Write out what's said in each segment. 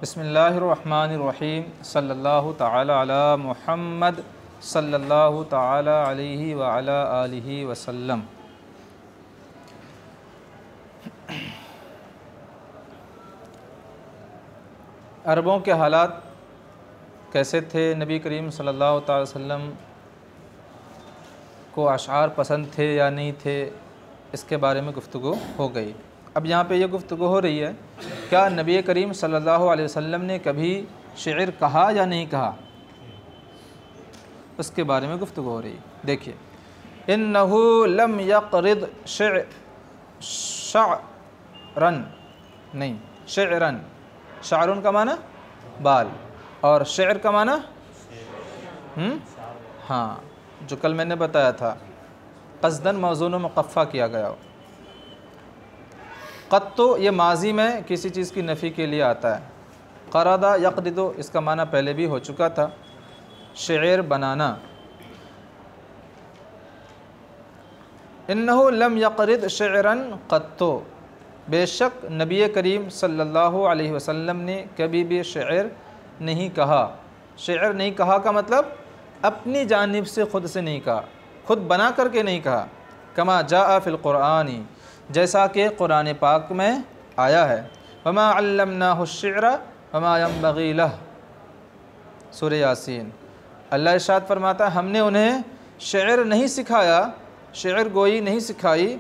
بسم اللہ الرحمن الرحیم صلی اللہ تعالی علی محمد صلی اللہ تعالی علیہ وعلی آلہ وسلم۔ عربوں کے حالات کیسے تھے؟ نبی کریم صلی اللہ تعالی وسلم کو اشعار پسند تھے یا نہیں تھے؟ اس کے بارے میں گفتگو ہو گئی۔ اب یہاں پہ یہ گفتگو ہو رہی ہے، کیا نبی کریم صلی اللہ علیہ وسلم نے کبھی شعر کہا یا نہیں کہا؟ اس کے بارے میں گفتگو ہو رہی ہے۔ دیکھیے، انہو لم یقرض شعرن، نہیں شعرن، شعرن کا معنی بال، اور شعر کا معنی ہاں، جو کل میں نے بتایا تھا قصداً موزون و مقفع کیا گیا ہو۔ قطو یہ ماضی میں کسی چیز کی نفی کے لیے آتا ہے۔ قرض یقرض اس کا معنی پہلے بھی ہو چکا تھا، شعر بنانا۔ انہو لم یقرض شعرا قطو، بے شک نبی کریم صلی اللہ علیہ وسلم نے کبھی بھی شعر نہیں کہا۔ شعر نہیں کہا کا مطلب اپنی جانب سے خود سے نہیں کہا، خود بنا کر کے نہیں کہا۔ کما جاء فی القرآن، جیسا کہ قرآن پاک میں آیا ہے۔ وما علمناہ الشعر وما ينبغی لہ، سورہ یاسین۔ اللہ ارشاد فرماتا ہے ہم نے انہیں شعر نہیں سکھایا، شعر گوئی نہیں سکھائی،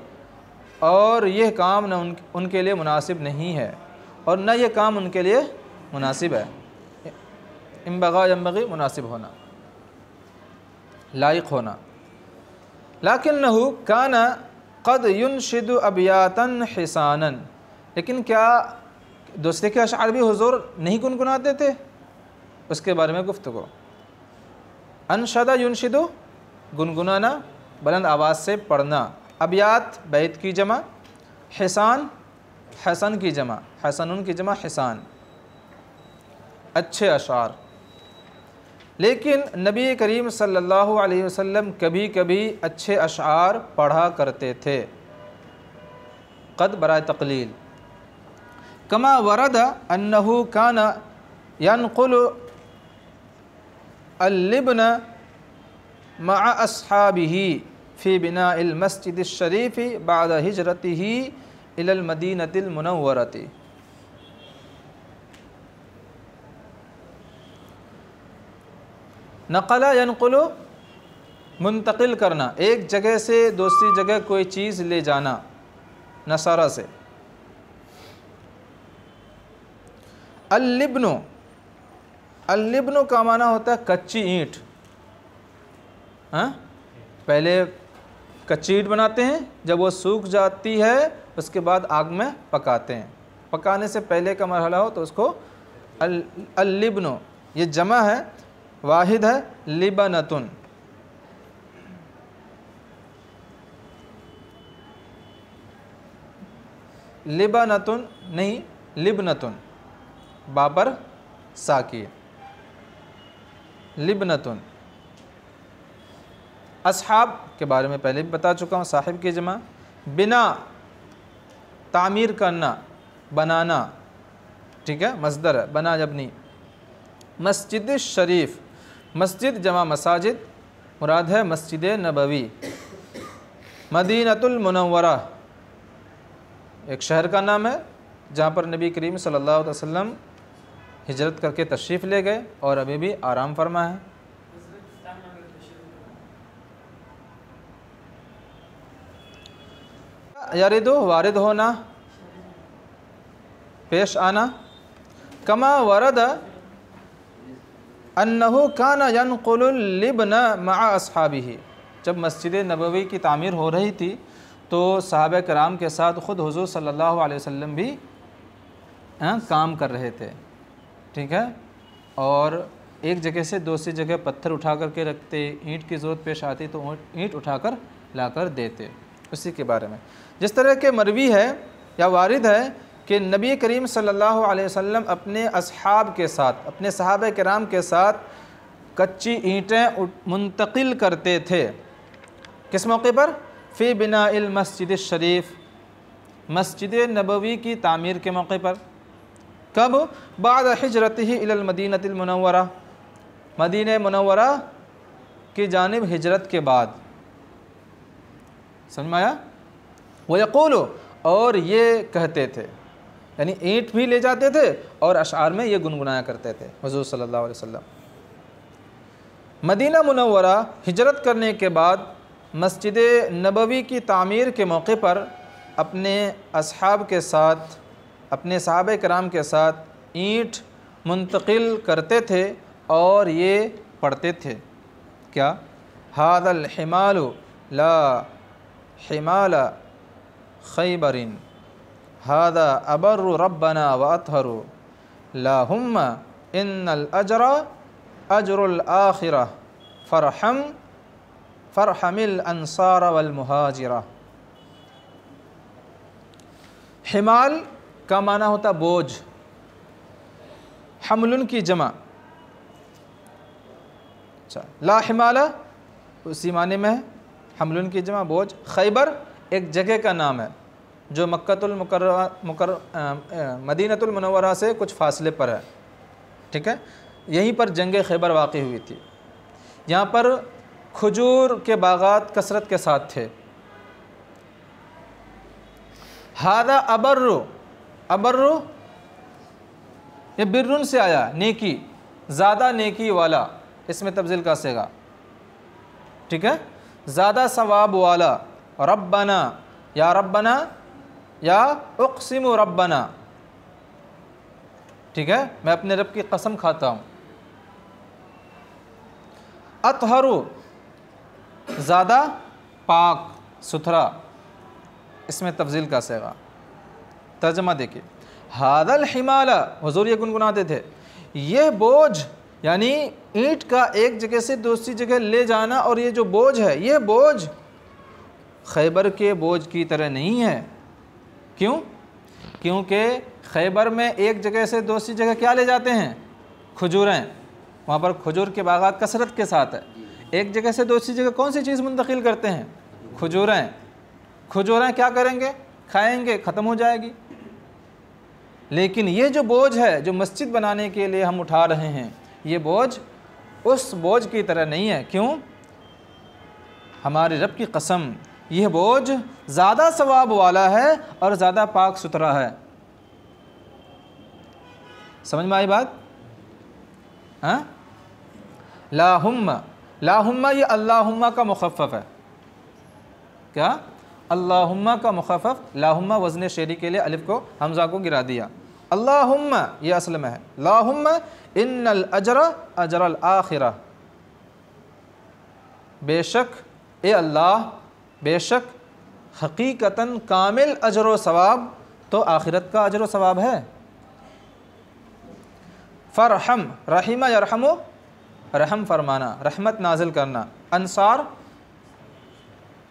اور یہ کام نہ ان کے لیے مناسب نہیں ہے، اور نہ یہ کام ان کے لیے مناسب ہے۔ ينبغی مناسب ہونا، لائق ہونا۔ لیکنہ کان قد ینشد ابیاتا حسانا، لیکن کیا دوسرے کے اشعار بھی حضور نہیں گنگناتے تھے؟ اس کے بارے میں گفتگو۔ انشد ینشد گنگنانا، بلند آواز سے پڑھنا۔ ابیات بیت کی جمع، حسان حسن کی جمع، حسنن کی جمع حسان، اچھے اشعار۔ لیکن نبی کریم صلی اللہ علیہ وسلم کبھی کبھی اچھے اشعار پڑھا کرتے تھے، قد برائے تقلیل۔ کما ورد انہ کان ینقل اللبن مع اصحابہ فی بناء المسجد الشریف بعد ہجرتہ الی المدینۃ المنورۃ۔ نقل ینقل منتقل کرنا، ایک جگہ سے دوسری جگہ کوئی چیز لے جانا، نصارہ سے۔ اللبن، اللبن کا معنی ہوتا ہے کچی اینٹ۔ پہلے کچی اینٹ بناتے ہیں، جب وہ سوکھ جاتی ہے اس کے بعد آگ میں پکاتے ہیں۔ پکانے سے پہلے کا مرحلہ ہو تو اس کو اللبن، یہ جمع ہے، واحد ہے لبنتن۔ لبنتن نہیں، لبنتن، بابر ساکی، لبنتن۔ اصحاب کے بارے میں پہلے بھی بتا چکا ہوں، صاحب کی جمع۔ بنا تعمیر کرنا، بنانا، ٹھیک ہے، مصدر ہے، بنا یبنی۔ مسجد الشریف، مسجد جمع مساجد، مراد ہے مسجد نبوی۔ مدینۃ المنورہ ایک شہر کا نام ہے جہاں پر نبی کریم صلی اللہ علیہ وسلم ہجرت کر کے تشریف لے گئے اور ابھی بھی آرام فرما ہے۔ یرد وارد ہونا، پیش آنا۔ کما ورد انہ کان ینقل اللبن مع اصحابہ، جب مسجد نبوی کی تعمیر ہو رہی تھی تو صحابہ کرام کے ساتھ خود حضور صلی اللہ علیہ وسلم بھی کام کر رہے تھے، ٹھیک ہے، اور ایک جگہ سے دوسری جگہ پتھر اٹھا کر کے رکھتے، اینٹ کی ضرورت پیش آتی تو اینٹ اٹھا کر لا کر دیتے، اسی کے بارے میں۔ جس طرح کے مروی ہے یا وارد ہے کہ نبی کریم صلی اللہ علیہ وسلم اپنے اصحاب کے ساتھ، اپنے صحابہ کرام کے ساتھ کچی اینٹیں منتقل کرتے تھے۔ کس موقع پر؟ فی بناء المسجد الشریف، مسجد نبوی کی تعمیر کے موقع پر۔ کب؟ بعد ہجرتہ الی المدینہ المنورہ، مدینہ منورہ کی جانب ہجرت کے بعد. سمجھ میں آیا؟ وَيَقُولُ، اور یہ کہتے تھے، یعنی اینٹ بھی لے جاتے تھے اور اشعار میں یہ گنگنایا کرتے تھے حضور صلی اللہ علیہ وسلم. مدینہ منورہ ہجرت کرنے کے بعد مسجد نبوی کی تعمیر کے موقع پر اپنے اصحاب کے ساتھ، اپنے صحابہ کرام کے ساتھ اینٹ منتقل کرتے تھے اور یہ پڑھتے تھے کیا؟ ھذا الحمال لا حمال خیبر ھذا ابر ربنا واطہر اللہم ان الاجر اجر الآخرہ فرحم الانصار والمہاجرہ. حمال کا معنی ہوتا بوجھ، حمل کی جمع. اچھا، لا حمالہ اسی معنی میں ہے، حمل کی جمع بوجھ. خیبر ایک جگہ کا نام ہے جو مدینہ المنورہ سے کچھ فاصلے پر ہے. ٹھیک ہے، یہیں پر جنگ خیبر واقع ہوئی تھی. یہاں پر کھجور کے باغات کثرت کے ساتھ تھے. ھذا ابر، ابر یہ برن سے آیا، نیکی، زیادہ نیکی والا، اس میں تبذیل کا صیغہ. ٹھیک ہے، زیادہ ثواب والا. ربنا، یا ربنا، یا اقسم ربنا. ٹھیک ہے، میں اپنے رب کی قسم کھاتا ہوں. اطہر، زیادہ پاک ستھرا، اس میں تفضیل کا صیغہ. ترجمہ دیکھیے، ھذا الحمال، حضور یہ گنگناتے تھے، یہ بوجھ یعنی اینٹ کا ایک جگہ سے دوسری جگہ لے جانا، اور یہ جو بوجھ ہے یہ بوجھ خیبر کے بوجھ کی طرح نہیں ہے. کیوں؟ کیونکہ خیبر میں ایک جگہ سے دوسری جگہ کیا لے جاتے ہیں؟ کھجوریں. وہاں پر کھجور کے باغات کثرت کے ساتھ ہے. ایک جگہ سے دوسری جگہ کون سی چیز منتقل کرتے ہیں؟ کھجوریں. کھجوریں کیا کریں گے؟ کھائیں گے، ختم ہو جائے گی. لیکن یہ جو بوجھ ہے جو مسجد بنانے کے لیے ہم اٹھا رہے ہیں، یہ بوجھ اس بوجھ کی طرح نہیں ہے. کیوں؟ ہمارے رب کی قسم، یہ بوجھ زیادہ ثواب والا ہے اور زیادہ پاک ستھرا ہے. سمجھ میں آئی بات؟ ہاں، لاہم، لاہم یہ اللہم کا مخفف ہے. کیا؟ اللہم کا مخفف. لاہم وزن شعری کے لیے الف کو، حمزہ کو گرا دیا. اللہم یہ اصل میں ہے لاہم ان الاجر اجر الآخرہ، بے شک اے اللہ، بے شک حقیقتاً کامل اجر و ثواب تو آخرت کا اجر و ثواب ہے. فرحم، رحمہ یرحم، رحم فرمانا، رحمت نازل کرنا. انصار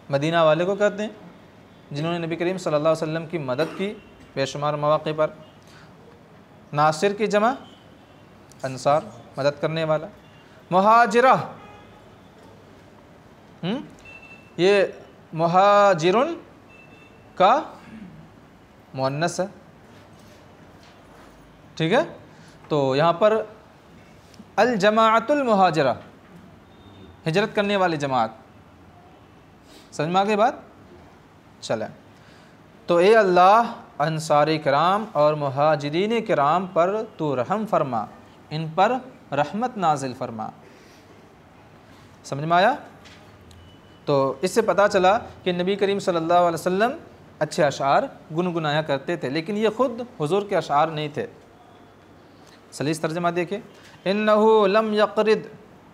مدینہ والے کو کہتے ہیں جنہوں نے نبی کریم صلی اللہ علیہ وسلم کی مدد کی بے شمار مواقع پر. ناصر کی جمع انصار، مدد کرنے والا. مہاجرہ، یہ مہاجرن کا مؤنث ہے. ٹھیک ہے، تو یہاں پر الجماعت المہاجرہ، ہجرت کرنے والی جماعت. سمجھ میں آ گئی بات؟ چلیں، تو اے اللہ انصاری کرام اور مہاجرین کرام پر تو رحم فرما، ان پر رحمت نازل فرما. سمجھ میں آیا؟ تو اس سے پتہ چلا کہ نبی کریم صلی اللہ علیہ وسلم اچھے اشعار گنگنایا کرتے تھے، لیکن یہ خود حضور کے اشعار نہیں تھے. سلیس ترجمہ دیکھیں، انہو لم یقرد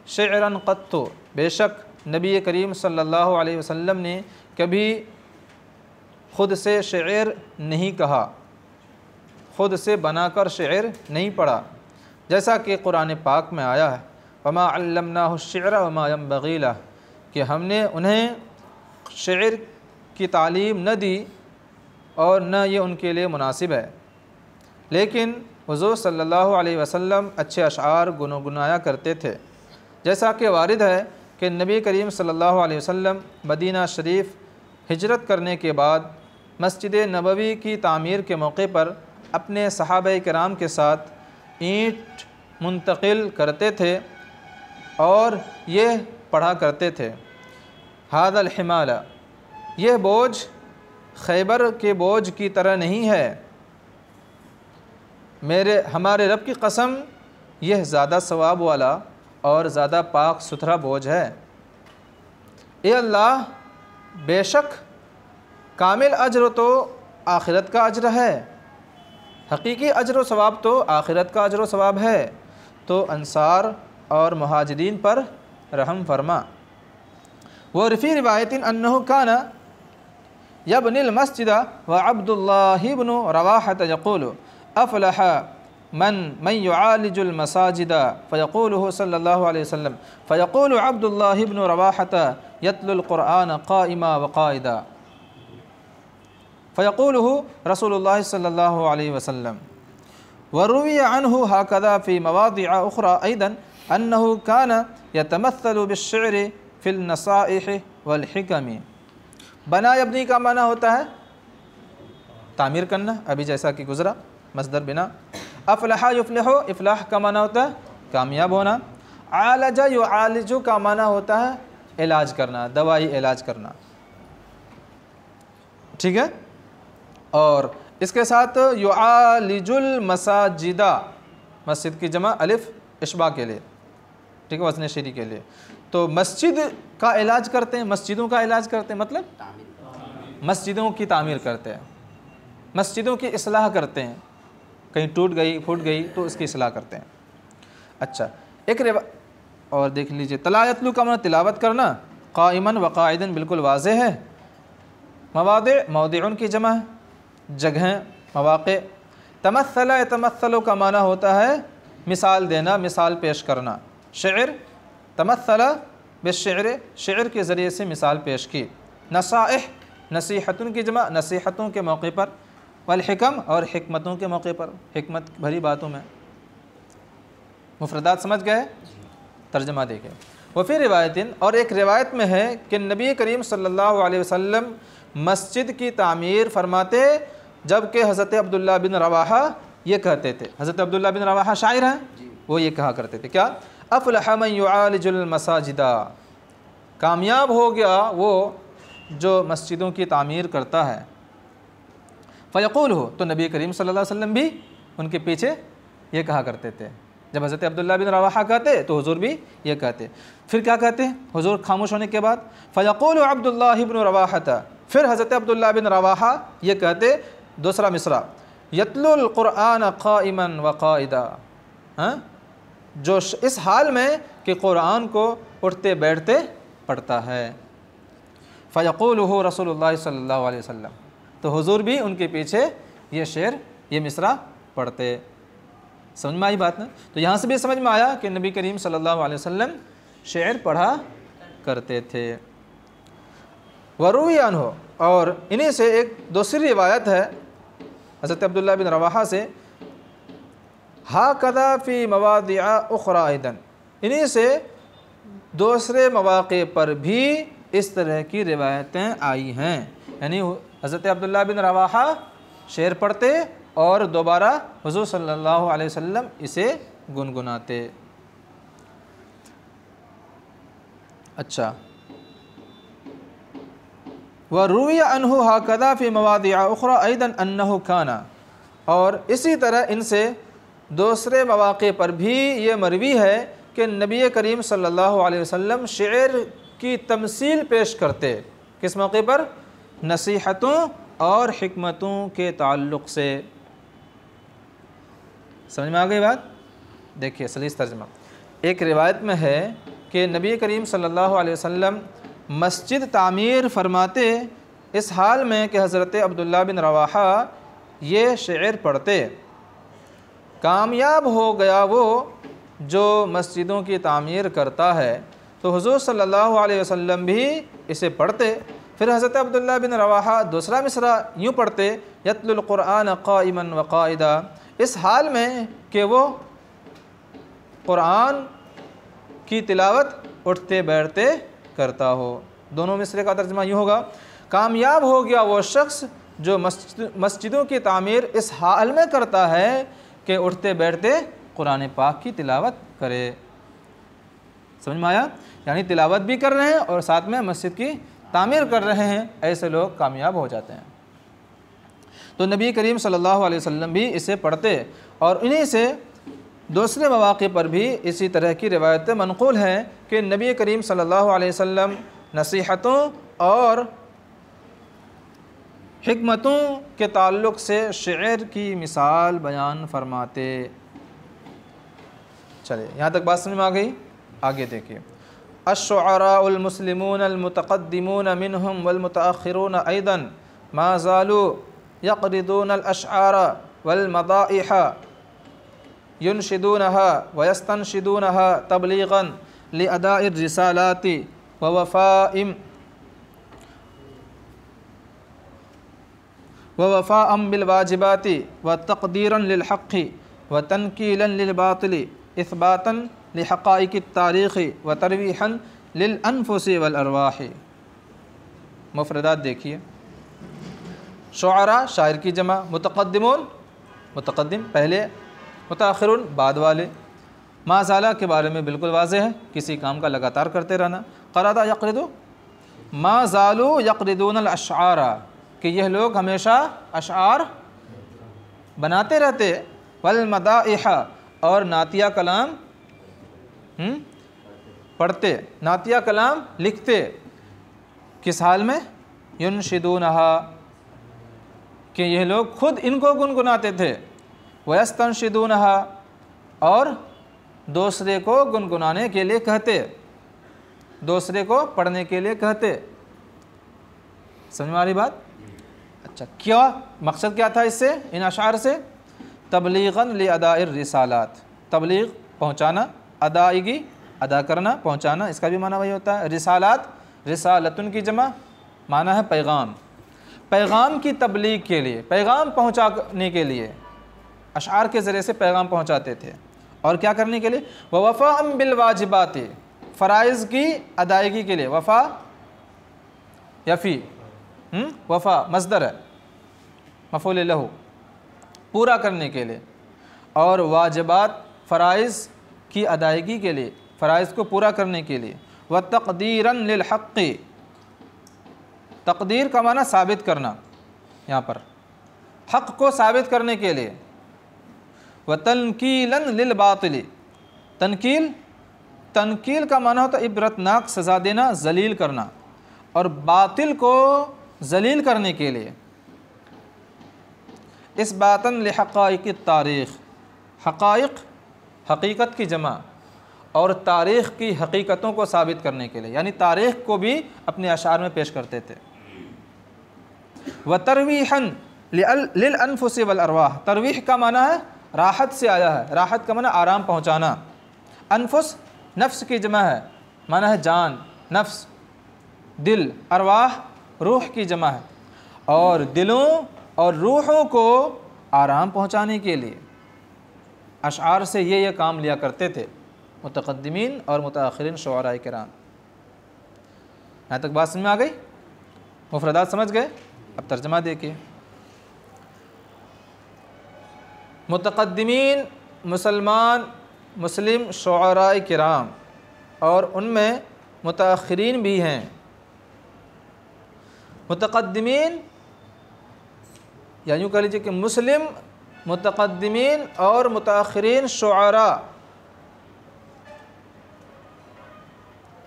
شعرا قط، بے شک نبی کریم صلی اللہ علیہ وسلم نے کبھی خود سے شعر نہیں کہا، خود سے بنا کر شعر نہیں پڑھا، جیسا کہ قرآن پاک میں آیا ہے وما علمناہ الشعر وما ينبغی لہ، کہ ہم نے انہیں شعر کی تعلیم نہ دی اور نہ یہ ان کے لیے مناسب ہے. لیکن حضور صلی اللہ علیہ وسلم اچھے اشعار گنگنایا کرتے تھے، جیسا کہ وارد ہے کہ نبی کریم صلی اللہ علیہ وسلم مدینہ شریف ہجرت کرنے کے بعد مسجد نبوی کی تعمیر کے موقع پر اپنے صحابہ کرام کے ساتھ اینٹ منتقل کرتے تھے اور یہ پڑھا کرتے تھے، ھذا الحمال، یہ بوجھ خیبر کے بوجھ کی طرح نہیں ہے، ہمارے رب کی قسم یہ زیادہ ثواب والا اور زیادہ پاک ستھرا بوجھ ہے۔ اے اللہ، بے شک کامل اجر تو آخرت کا اجر ہے، حقیقی اجر و ثواب تو آخرت کا اجر و ثواب ہے، تو انصار اور مہاجرین پر رحم فرما۔ وفی روایت انہ کان یبنی المسجد وعبد اللہ بن رواحۃ یقول افلح من يعالج المساجد فيقوله صلی اللہ علیہ وسلم فيقول عبد اللہ بن رواحۃ يتلو القرآن قائما وقائدا فيقوله رسول اللہ صلی اللہ علیہ وسلم۔ وروی عنہ هكذا في مواضع اخرى ايضا انه كان يتمثل بالشعر في النصائح والحکم۔ بنا یبنی کا معنی ہوتا ہے تعمیر کرنا، ابھی جیسا کہ گزرا مصدر بنا۔ افلح یفلح، افلاح کا معنی ہوتا ہے کامیاب ہونا۔ عالج یعالج کا معنی ہوتا ہے علاج کرنا، دوائی علاج کرنا، ٹھیک ہے۔ اور اس کے ساتھ یعالج المساجد، مسجد کی جمع الف اشباع کے لیے، ٹھیک ہے، وزن شری کے لیے۔ تو مسجد کا علاج کرتے ہیں، مسجدوں کا علاج کرتے ہیں، مطلب مسجدوں کی تعمیر کرتے ہیں، مسجدوں کی اصلاح کرتے ہیں، کہیں ٹوٹ گئی پھوٹ گئی تو اس کی اصلاح کرتے ہیں۔ اچھا، ایک اور دیکھ لیجئے، تلا یتلو کا معنی تلاوت کرنا، قائما وقاعدا بالکل واضح ہے۔ مواضع، موضع کی جمع ہے، جگہیں، مواقع۔ تمثل، یتمثل کا معنی ہوتا ہے مثال دینا، مثال پیش کرنا۔ شعر، تمثل بالشعر، شعر کے ذریعے سے مثال پیش کی۔ نصائح، نصیحتوں کی جمع، نصیحتوں کے موقع پر۔ والحکم، اور حکمتوں کے موقع پر، حکمت بھری باتوں میں۔ مفردات سمجھ گئے، ترجمہ دیکھیں۔ وفی روایت، اور ایک روایت میں ہے کہ نبی کریم صلی اللہ علیہ وسلم مسجد کی تعمیر فرماتے جبکہ حضرت عبداللہ بن رواحہ یہ کہتے تھے، حضرت عبداللہ بن رواحہ شاعر ہیں، وہ یہ کہا کرتے تھے، کیا؟ افلح من یعالج المساجد، کامیاب ہو گیا وہ جو مسجدوں کی تعمیر کرتا ہے۔ فیقول ہو، تو نبی کریم صلی اللہ علیہ وسلم بھی ان کے پیچھے یہ کہا کرتے تھے، جب حضرت عبداللہ بن رواحہ کہتے تو حضور بھی یہ کہتے۔ پھر کیا کہتے ہیں حضور خاموش ہونے کے بعد؟ فیقول عبداللہ بن رواحۃ، پھر حضرت عبداللہ بن رواحہ یہ کہتے، دوسرا مصرع، یتلو القرآن قائما وقائدا، جو اس حال میں کہ قرآن کو اٹھتے بیٹھتے پڑھتا ہے۔ فیقولہ رسول اللہ صلی اللہ علیہ وسلم، تو حضور بھی ان کے پیچھے یہ شعر، یہ مصرع پڑھتے۔ سمجھ میں آئی بات نا؟ تو یہاں سے بھی سمجھ میں آیا کہ نبی کریم صلی اللہ علیہ وسلم شعر پڑھا کرتے تھے۔ وروی عنہ، اور انہی سے ایک دوسری روایت ہے حضرت عبداللہ بن رواحہ سے، ہاکذا فی مواضع اخری ایضا، انہی سے دوسرے مواقع پر بھی اس طرح کی روایتیں آئی ہیں، یعنی حضرت عبداللہ بن رواحہ شعر پڑھتے اور دوبارہ حضور صلی اللہ علیہ وسلم اسے گنگناتے۔ اچھا، وروی عنہ ہاکذا فی مواضع اخری ایضا انہ کان، اور اسی طرح ان سے دوسرے مواقع پر بھی یہ مروی ہے کہ نبی کریم صلی اللہ علیہ وسلم شعر کی تمثیل پیش کرتے، کس موقع پر؟ نصیحتوں اور حکمتوں کے تعلق سے۔ سمجھ میں آ گئی بات؟ دیکھیے سلیس ترجمہ۔ ایک روایت میں ہے کہ نبی کریم صلی اللہ علیہ وسلم مسجد تعمیر فرماتے اس حال میں کہ حضرت عبداللہ بن رواحہ یہ شعر پڑھتے، کامیاب ہو گیا وہ جو مسجدوں کی تعمیر کرتا ہے، تو حضور صلی اللہ علیہ وسلم بھی اسے پڑھتے۔ پھر حضرت عبداللہ بن رواحہ دوسرا مصرع یوں پڑھتے، یتلو القرآن قائما وقائدا، اس حال میں کہ وہ قرآن کی تلاوت اٹھتے بیٹھتے کرتا ہو۔ دونوں مصرع کا ترجمہ یوں ہوگا، کامیاب ہو گیا وہ شخص جو مسجدوں کی تعمیر اس حال میں کرتا ہے کہ اٹھتے بیٹھتے قرآن پاک کی تلاوت کرے۔ سمجھ میں آیا؟ یعنی تلاوت بھی کر رہے ہیں اور ساتھ میں مسجد کی تعمیر کر رہے ہیں، ایسے لوگ کامیاب ہو جاتے ہیں۔ تو نبی کریم صلی اللہ علیہ وسلم بھی اسے پڑھتے، اور انہی سے دوسرے مواقع پر بھی اسی طرح کی روایتیں منقول ہیں کہ نبی کریم صلی اللہ علیہ وسلم نصیحتوں اور حکمتوں کے تعلق سے شعر کی مثال بیان فرماتے۔ چلے یہاں تک بات سمجھ میں آ گئی؟ آگے دیکھیے، الشعراء المسلمون المتقدمون منهم والمتأخرون ايضا ما زالوا يقرضون الاشعار والمدائح ينشدونها ويستنشدونها تبلیغا لأداء الرسالات ووفاء بالواجبات وتقديرا للحق وتنكيلا للباطل اثباتا لحقائق التاریخ وترویحا للانفس والارواح۔ مفردات دیکھیے، شعراء شاعر کی جمع، متقدمون متقدم پہلے، متاخرون بعد والے، ما زالہ کے بارے میں بالکل واضح ہے، کسی کام کا لگاتار کرتے رہنا، قرض یقرض ما زالوا یقرضون الاشعار، کہ یہ لوگ ہمیشہ اشعار بناتے رہتے، والمدائح اور نعتیہ کلام پڑھتے، نعتیہ کلام لکھتے، کس حال میں؟ ینشدونہا، کہ یہ لوگ خود ان کو گنگناتے تھے، ویستنشدونہا، اور دوسرے کو گنگنانے کے لیے کہتے، دوسرے کو پڑھنے کے لیے کہتے۔ سمجھ میں آ رہی بات؟ اچھا، کیا مقصد کیا تھا اس سے، ان اشعار سے؟ تبلیغاً لاداء الرسالات، تبلیغ پہنچانا، ادائیگی ادا کرنا، پہنچانا، اس کا بھی معنی وہی ہوتا ہے۔ رسالات رسالتن کی جمع، معنی ہے پیغام، پیغام کی تبلیغ کے لیے، پیغام پہنچانے کے لیے اشعار کے ذریعے سے پیغام پہنچاتے تھے، اور کیا کرنے کے لیے؟ ووفاء بالواجبات، فرائض کی ادائیگی کے لیے، وفا یفی، وفا مصدر ہے مفعول لہ، پورا کرنے کے لیے، اور واجبات فرائض کی ادائیگی کے لیے، فرائض کو پورا کرنے کے لیے، وتقدیرا للحق، تقدیر کا معنی ثابت کرنا، یہاں پر حق کو ثابت کرنے کے لیے، وتنکیلا للباطل، تنکیل کا معنی ہوتا ہے عبرتناک سزا دینا، ذلیل کرنا، اور باطل کو ذلیل کرنے کے لیے، اثباتا لحقائق التاریخ، حقائق حقیقت کی جمع، اور تاریخ کی حقیقتوں کو ثابت کرنے کے لیے، یعنی تاریخ کو بھی اپنے اشعار میں پیش کرتے تھے۔ وترویحا للانفس والارواح، ترویح کا معنی ہے راحت سے آیا ہے، راحت کا معنی آرام پہنچانا، انفس نفس کی جمع ہے، معنی ہے جان، نفس، دل، ارواح روح کی جمع ہے، اور دلوں اور روحوں کو آرام پہنچانے کے لیے اشعار سے یہ کام لیا کرتے تھے متقدمین اور متاخرین شعراء کرام۔ یہاں تک بات سمجھ میں آ گئی؟ مفردات سمجھ گئے؟ اب ترجمہ دیکھیے، متقدمین مسلم شعراء کرام، اور ان میں متاخرین بھی ہیں۔ متقدمین یا یوں کہہ لیجیے کہ مسلم متقدمین اور متاخرین شعراء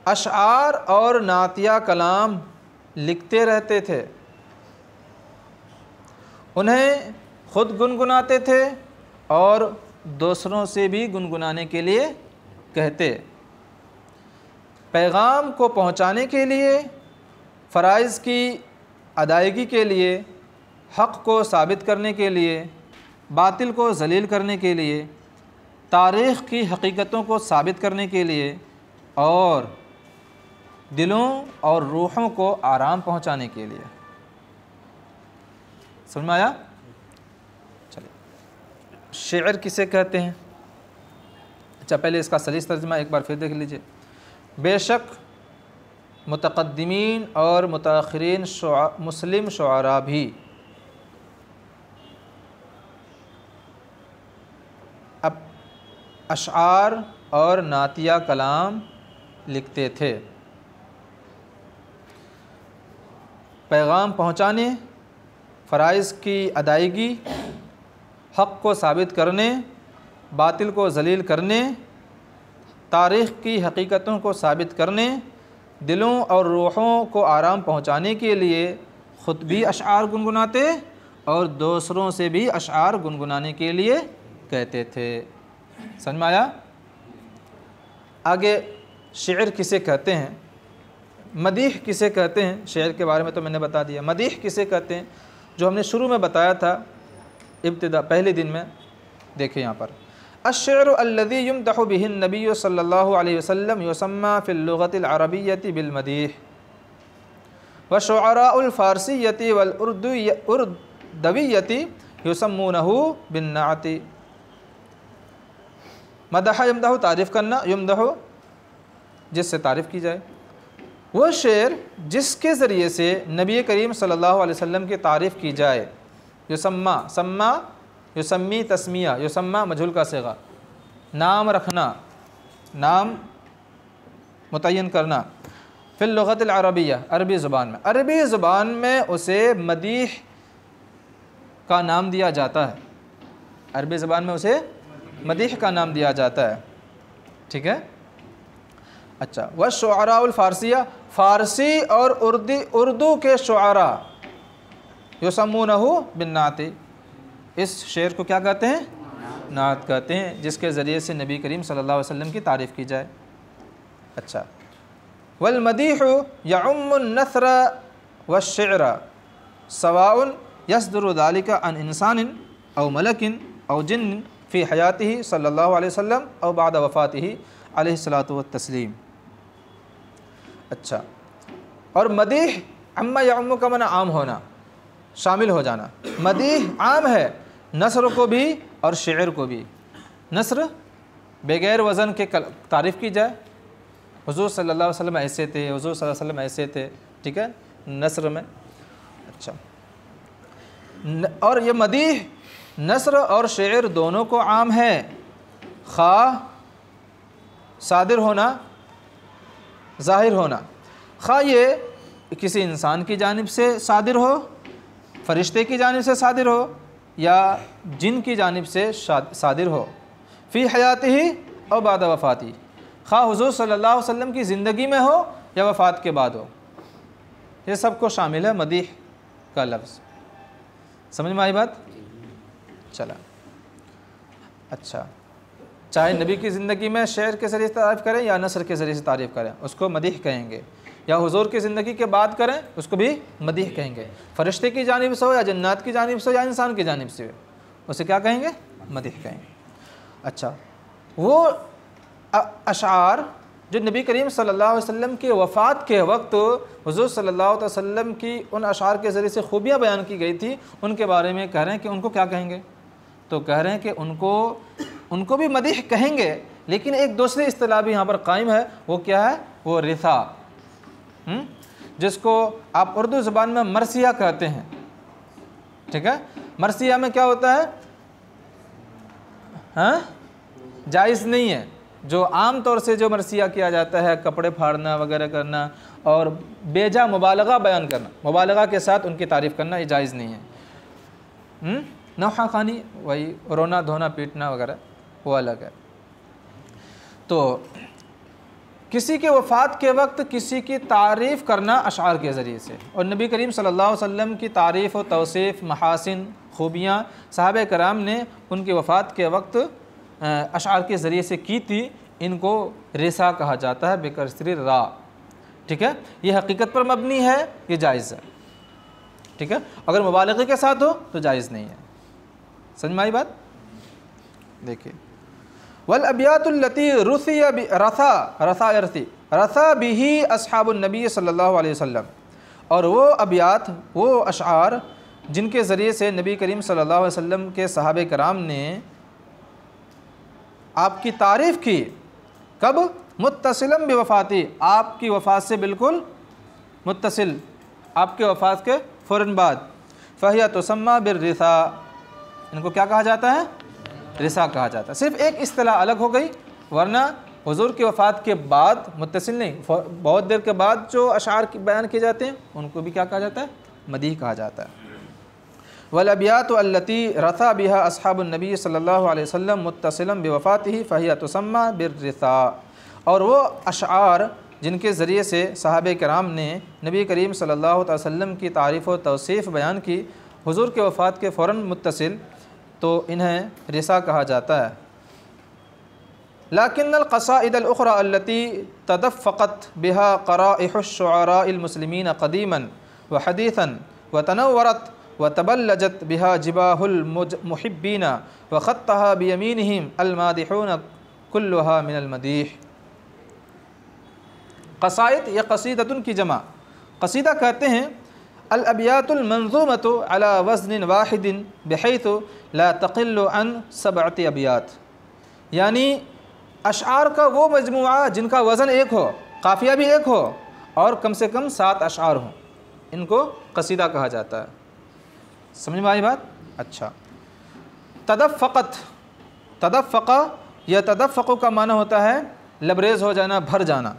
اشعار اور نعتیہ کلام لکھتے رہتے تھے، انہیں خود گنگناتے تھے اور دوسروں سے بھی گنگنانے کے لیے کہتے، پیغام کو پہنچانے کے لیے، فرائض کی ادائیگی کے لیے، حق کو ثابت کرنے کے لیے، باطل کو ذلیل کرنے کے لیے، تاریخ کی حقیقتوں کو ثابت کرنے کے لیے، اور دلوں اور روحوں کو آرام پہنچانے کے لیے۔ سمجھ میں آیا؟ چلیے، شعر کسے کہتے ہیں؟ اچھا، پہلے اس کا سلیس ترجمہ ایک بار پھر دیکھ لیجئے۔ بے شک متقدمین اور متاخرین مسلم شعراء بھی اشعار اور نعتیہ کلام لکھتے تھے۔ پیغام پہنچانے، فرائض کی ادائیگی، حق کو ثابت کرنے، باطل کو ذلیل کرنے، تاریخ کی حقیقتوں کو ثابت کرنے، دلوں اور روحوں کو آرام پہنچانے کے لیے خود بھی اشعار گنگناتے اور دوسروں سے بھی اشعار گنگنانے کے لیے کہتے تھے۔ سمجھ میں آیا؟ آگے شعر کسے کہتے ہیں، مدیح کسے کہتے ہیں؟ شعر کے بارے میں تو میں نے بتا دیا۔ مدیح کسے کہتے ہیں جو ہم نے شروع میں بتایا تھا پہلے دن میں، دیکھیں یہاں پر، الشعر الذي يمدح به النبي صلی اللہ علیہ وسلم يسمى في اللغة العربية بالمديح وشعراء الفارسية والأردوية يسمونه بالنعت۔ مدح یمدح تعریف کرنا، یمدح جس سے تعریف کی جائے، وہ شعر جس کے ذریعے سے نبی کریم صلی اللہ علیہ وسلم کی تعریف کی جائے۔ یسمّا، سما یسمی تسمیہ، یسمّا مجہول کا صیغہ، نام رکھنا، نام متعین کرنا، فی اللغۃ العربیہ، عربی زبان میں، عربی زبان میں اسے مدیح کا نام دیا جاتا ہے، عربی زبان میں اسے مدیح کا نام دیا جاتا ہے، ٹھیک ہے۔ اچھا، والشعراء الفارسیہ، فارسی اور اردو کے شعراء، یسمونہ بالنعت، اس شعر کو کیا کہتے ہیں؟ نعت کہتے ہیں، جس کے ذریعے سے نبی کریم صلی اللہ علیہ وسلم کی تعریف کی جائے۔ اچھا، والمدیح یعم النثر والشعر سواء یصدر ذلك عن انسان او ملک او جن فی حیاتہ صلی اللہ علیہ وسلم او بعد وفاتہ علیہ الصلاۃ والتسلیم۔ اچھا، اور مدیح، عم یعم کا معنی عام ہونا، شامل ہو جانا، مدیح عام ہے، نثر کو بھی اور شعر کو بھی۔ نثر بغیر وزن کے تعریف کی جائے، حضور صلی اللہ علیہ وسلم ایسے تھے، حضور صلی اللہ علیہ وسلم ایسے تھے، ٹھیک ہے، نثر میں۔ اچھا، اور یہ مدیح نثر اور شعر دونوں کو عام ہے، خواہ صادر ہونا، ظاہر ہونا، خواہ یہ کسی انسان کی جانب سے صادر ہو، فرشتے کی جانب سے صادر ہو، یا جن کی جانب سے صادر ہو، فی حیاتہ اور بعد وفاتی، خواہ حضور صلی اللہ علیہ وسلم کی زندگی میں ہو یا وفات کے بعد ہو، یہ سب کو شامل ہے مدیح کا لفظ۔ سمجھ میں آئی بات؟ چلا، اچھا، چاہے نبی کی زندگی میں شعر کے ذریعے سے تعریف کریں یا نثر کے ذریعے سے تعریف کریں، اس کو مدیح کہیں گے، یا حضور کی زندگی کے بعد کریں اس کو بھی مدیح کہیں گے، فرشتے کی جانب سے ہو یا جنات کی جانب سے ہو یا انسان کی جانب سے ہو، اسے کیا کہیں گے؟ مدیح کہیں گے۔ اچھا، وہ اشعار جو نبی کریم صلی اللہ علیہ وسلم کی وفات کے وقت حضور صلی اللہ علیہ وسلم کی ان اشعار کے ذریعے سے خوبیاں بیان کی گئی تھی، ان کے بارے میں کہہ رہے ہیں کہ ان کو کیا کہیں گے؟ تو کہہ رہے ہیں کہ ان کو بھی مدیح کہیں گے، لیکن ایک دوسری اصطلاح بھی یہاں پر قائم ہے، وہ کیا ہے؟ وہ رثا، جس کو آپ اردو زبان میں مرثیہ کہتے ہیں، ٹھیک ہے۔ مرثیہ میں کیا ہوتا ہے؟ جائز نہیں ہے، جو عام طور سے جو مرثیہ کیا جاتا ہے، کپڑے پھاڑنا وغیرہ کرنا اور بیجا مبالغہ بیان کرنا، مبالغہ کے ساتھ ان کی تعریف کرنا، یہ جائز نہیں ہے۔ نوحہ خوانی، وہی رونا دھونا پیٹنا وغیرہ، وہ الگ ہے۔ تو کسی کے وفات کے وقت کسی کی تعریف کرنا اشعار کے ذریعے سے، اور نبی کریم صلی اللہ علیہ وسلم کی تعریف و توصیف، محاسن، خوبیاں صحابہ کرام نے ان کی وفات کے وقت اشعار کے ذریعے سے کی تھی، ان کو رثا کہا جاتا ہے، بکسر را، ٹھیک ہے۔ یہ حقیقت پر مبنی ہے، یہ جائز ہے، ٹھیک ہے۔ اگر مبالغے کے ساتھ ہو تو جائز نہیں ہے۔ سمجھ میں آئی بات؟ دیکھیے، والابیات التی رثا به اصحاب النبی صلی اللہ علیہ وسلم، اور وہ ابیات، وہ اشعار جن کے ذریعے سے نبی کریم صلی اللہ علیہ وسلم کے صحابہ کرام نے آپ کی تعریف کی، کب؟ متصلا بوفاتی، آپ کی وفات سے بالکل متصل، آپ کے وفات کے فوراً بعد، فہی تسمى بالرثا، ان کو کیا کہا جاتا ہے؟ رسا کہا جاتا ہے۔ صرف ایک اصطلاح الگ ہو گئی، ورنہ حضور کی وفات کے بعد متصل نہیں، بہت دیر کے بعد جو اشعار بیان کیے جاتے ہیں ان کو بھی کیا کہا جاتا ہے؟ مدیح کہا جاتا ہے۔ والابیات التی رثا بها اصحاب النبی صلی اللہ علیہ وسلم متصلا بوفاتہ فہی تسمى بالرثا، اور وہ اشعار جن کے ذریعے سے صحابہ کرام نے نبی کریم صلی اللہ علیہ وسلم کی تعریف و توصیف بیان کی حضور کے وفات کے فوراً متصل، تو انہیں رثا کہا جاتا ہے۔ لیکن القصائد الاخرى التي تدفقت بها قرائح الشعراء المسلمين قديما وحديثا وتنورت وتبلجت بها جباه المحبين وخطها بيمينهم المادحون كلها من المديح۔ قصائد یا قصیدۃ کی جمع قصیدہ کہتے ہیں الابیات المنظومۃ علی وزن واحد بحیث لا تقل عن 7 ابیات، یعنی اشعار کا وہ مجموعہ جن کا وزن ایک ہو، قافیہ بھی ایک ہو اور کم سے کم 7 اشعار ہوں، ان کو قصیدہ کہا جاتا ہے۔ سمجھ میں آئی بات؟ اچھا، تدفق یا تدفق کا معنی ہوتا ہے لبریز ہو جانا، بھر جانا۔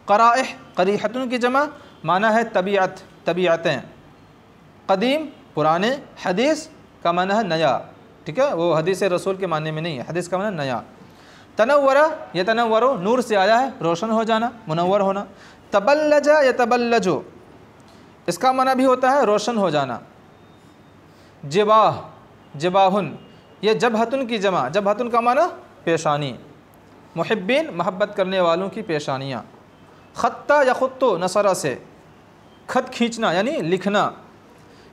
قرائح قریحتن کی جمع معنی ہے طبیعت، طبیعتیں۔ قدیم پرانے، حدیث کا معنی ہے نیا، ٹھیک ہے، وہ حدیث رسول کے معنی میں نہیں ہے، حدیث کا معنی ہے نیا۔ تنورہ یتنور، نور سے آیا ہے، روشن ہو جانا، منور ہونا۔ تبلج یتبلج، اس کا معنی بھی ہوتا ہے روشن ہو جانا۔ جباہ، جباہن، یہ جبہتن کی جمع، جبہتن کا معنی پیشانی۔ محبین، محبت کرنے والوں کی پیشانیاں۔ خطہ یخطو، نصرہ سے، خط کھینچنا یعنی لکھنا۔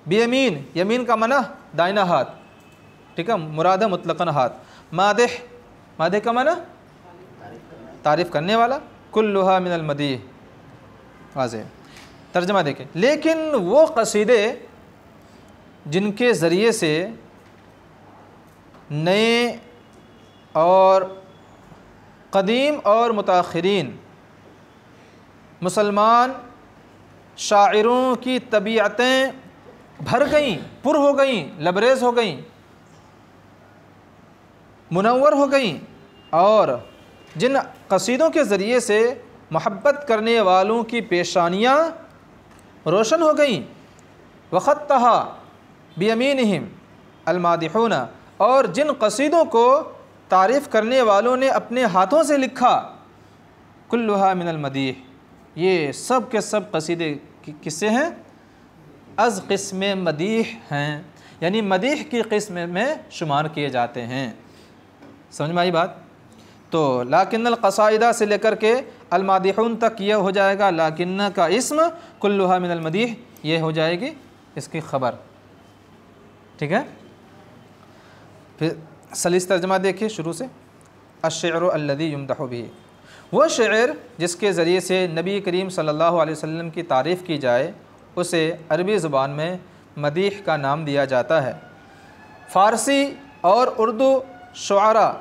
بیمین، یمین کا معنی دائنا ہاتھ، ٹھیک ہے، مراد ہے مطلقاً ہاتھ۔ مادح، مادح کا معنی تعریف کرنے والا۔ کلھا من المدیح، واضح ترجمہ دیکھیں۔ لیکن وہ قصیدے جن کے ذریعے سے نئے اور قدیم اور متاخرین مسلمان شاعروں کی طبیعتیں بھر گئیں، پر ہو گئیں، لبریز ہو گئیں، منور ہو گئیں، اور جن قصیدوں کے ذریعے سے محبت کرنے والوں کی پیشانیاں روشن ہو گئیں۔ وخطھا بیمینہم المادحون، اور جن قصیدوں کو تعریف کرنے والوں نے اپنے ہاتھوں سے لکھا۔ کلھا من المدیح، یہ سب کے سب قصیدے کس سے ہیں؟ از قسم مدیح ہیں، یعنی مدیح کی قسم میں شمار کیے جاتے ہیں۔ سمجھ میں آئی بات؟ تو لیکن القصائدہ سے لے کر کے المادحون تک یہ ہو جائے گا، لیکن کا اسم، کلھا من المدیح یہ ہو جائے گی اس کی خبر، ٹھیک ہے۔ پھر سلیس ترجمہ دیکھیے شروع سے۔ الشعر الذی یمدح بہ، وہ شعر جس کے ذریعے سے نبی کریم صلی اللہ علیہ وسلم کی تعریف کی جائے اسے عربی زبان میں مدیح کا نام دیا جاتا ہے۔ فارسی اور اردو شعراء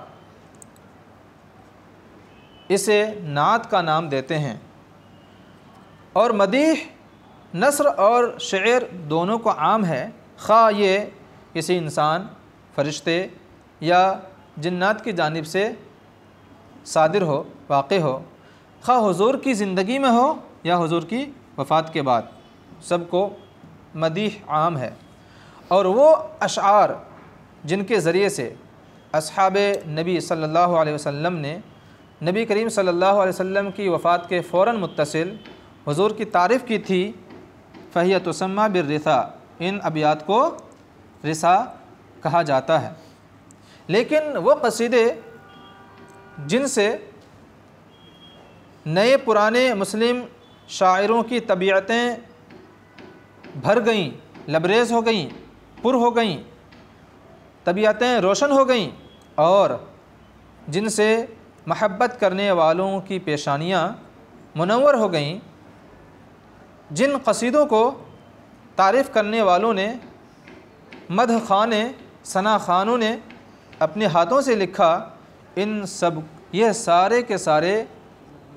اسے نعت کا نام دیتے ہیں، اور مدیح نثر اور شعر دونوں کو عام ہے، خواہ یہ کسی انسان، فرشتے یا جنات کی جانب سے صادر ہو، واقع ہو، خواہ حضور کی زندگی میں ہو یا حضور کی وفات کے بعد، سب کو مدیح عام ہے۔ اور وہ اشعار جن کے ذریعے سے اصحاب نبی صلی اللہ علیہ وسلم نے نبی کریم صلی اللہ علیہ وسلم کی وفات کے فوراً متصل حضور کی تعریف کی تھی، فہی تسمى بالرثا، ان ابیات کو رثا کہا جاتا ہے۔ لیکن وہ قصیدے جن سے نئے پرانے مسلم شاعروں کی طبیعتیں بھر گئیں، لبریز ہو گئیں، پر ہو گئیں، طبیعتیں روشن ہو گئیں، اور جن سے محبت کرنے والوں کی پیشانیاں منور ہو گئیں، جن قصیدوں کو تعریف کرنے والوں نے، مدح خواں نے، ثنا خوانوں نے اپنے ہاتھوں سے لکھا، ان سب یہ سارے کے سارے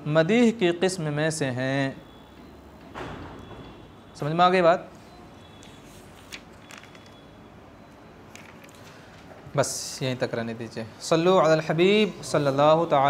مدیح کی قسم میں سے ہیں۔ سمجھ میں آ گئی بات؟ بس یہیں تک رہنے دیجیے۔ صلو علی الحبیب صلی اللہ تعالی